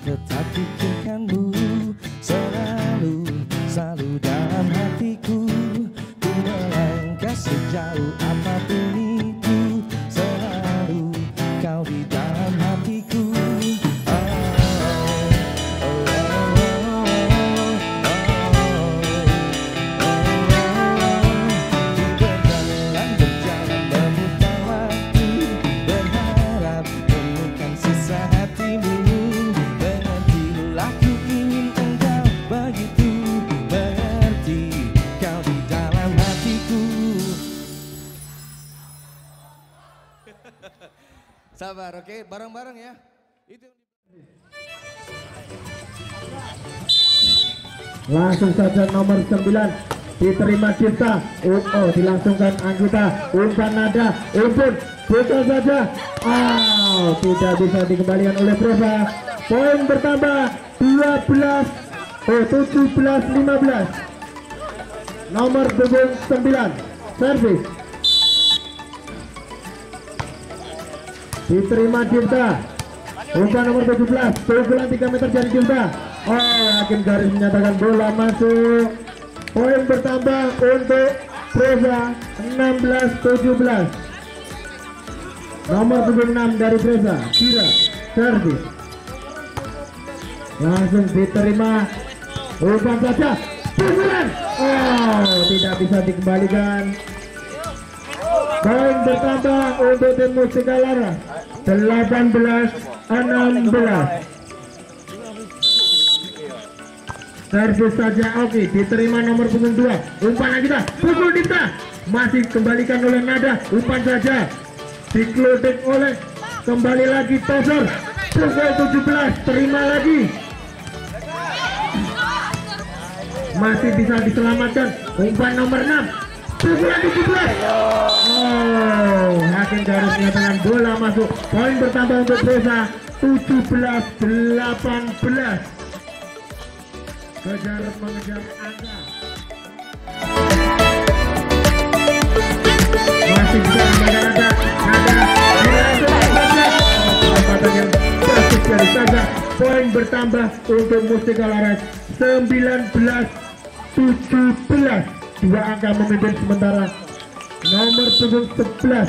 tetap pikirkanmu selalu, selalu dalam hatiku. Ku melangkah sejauh apapun itu, selalu kau di dalam hatiku. Sabar, oke? Bareng-bareng ya. Itu langsung saja nomor 9 diterima Cipta. Dilangsungkan Anggita. Umpan nada, umpan betul saja. Tidak bisa dikembalikan oleh Preva. Poin bertambah 17-15. Nomor punggung 9 servis diterima Cipta. Umpan nomor 17, pukulan 3 meter dari Cipta. Hakim garis menyatakan bola masuk. Poin bertambah untuk Preva 16-17. Nomor punggung 6 dari Preva, Kira servis. Langsung diterima. Umpan saja, pukulan. Tidak bisa dikembalikan. Poin bertambah untuk tim Mustika Laras 18-16. Servis saja oke, diterima nomor punggung 2. Umpan Anggita, pukul Dipta. Masih kembalikan oleh Nada. Umpan saja dikelutik oleh kembali lagi Tosor. Pukul 17, terima lagi. Masih bisa diselamatkan. Umpan nomor 6. Pukulan 17. Hakim garis menyatakan bola masuk. Poin bertambah untuk Preva 17-18. Kejar mengejar angka. Masih bisa Nada. Kesempatan yang bagus dari Saza. Poin bertambah untuk Mustika Laras 19-17. 2 angka memimpin sementara nomor punggung 11.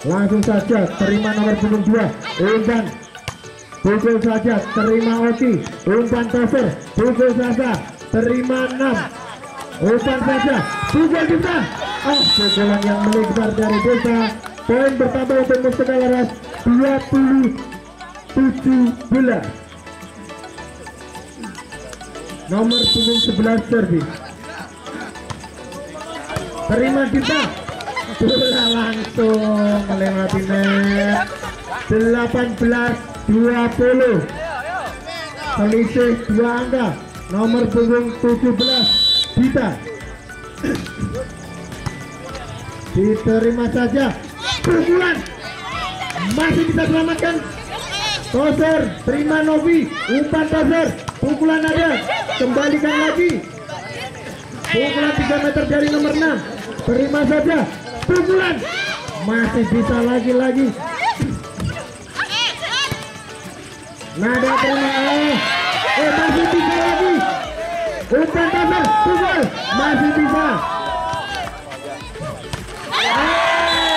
Langsung saja terima nomor punggung 2. Umpan pukul saja, terima Oki. Umpan Toser, pukul saja, terima 6. Umpan saja, pukul kita. Pukulan yang melebar dari Desa. Poin bertambah untuk Mustika Laras 20-17. Nomor punggung 11 servis. Terima kita. Bola langsung melewati net. 18-20. Selisih 2 angka. Nomor punggung 17 Dita. Diterima saja. Pukulan masih bisa selamatkan. Toser, terima Novi. Umpan Toser, pukulan ada. Kembalikan lagi. Pukulan 3 meter dari nomor 6. Terima saja. Pukulan masih bisa lagi. Nada terima. Masih bisa lagi. Umpan Toser, pukul masih bisa.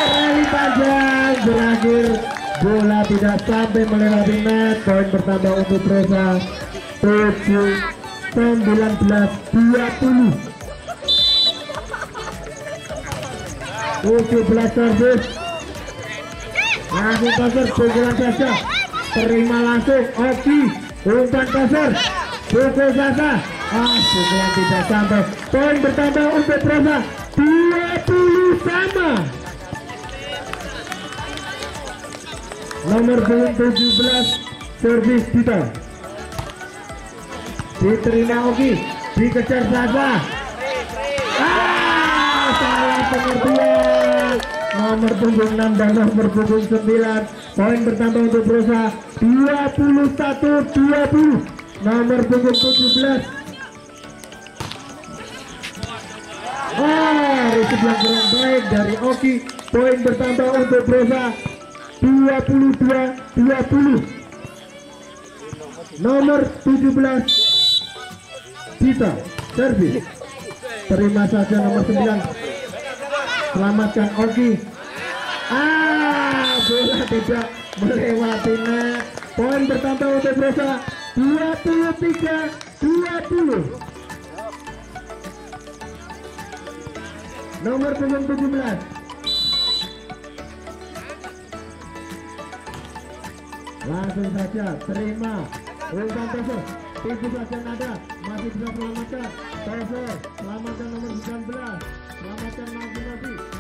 Rally panjang berakhir. Bola tidak sampai melewati net. Poin bertambah untuk Preva 19-20. 17 servis. Langsung Toser, pukulan saja. Terima langsung Oki. Umpan Toser, pukul saja. Pukulan tidak sampai. Poin bertambah untuk Preva 20 sama. Nomor 17 servis Dita. Diterima Oki, dikejar saja. Salah pengertian. Nomor punggung 6 dan nomor punggung 9. Poin bertambah untuk Preva 21-20. Nomor punggung 17. Resip yang kurang baik dari Oki. Poin bertambah untuk Preva 22-20. nomor 17 Dita servis. Terima saja nomor 9. Selamatkan Oki. Bola tidak melewati net. Poin bertambah untuk Brosa 23-20. Nomor punggung 17. Langsung saja terima umpan Tosor. Itu saja nada masih bisa selamatkan Tosor. Selamatkan nomor 19. Selamatkan lagi.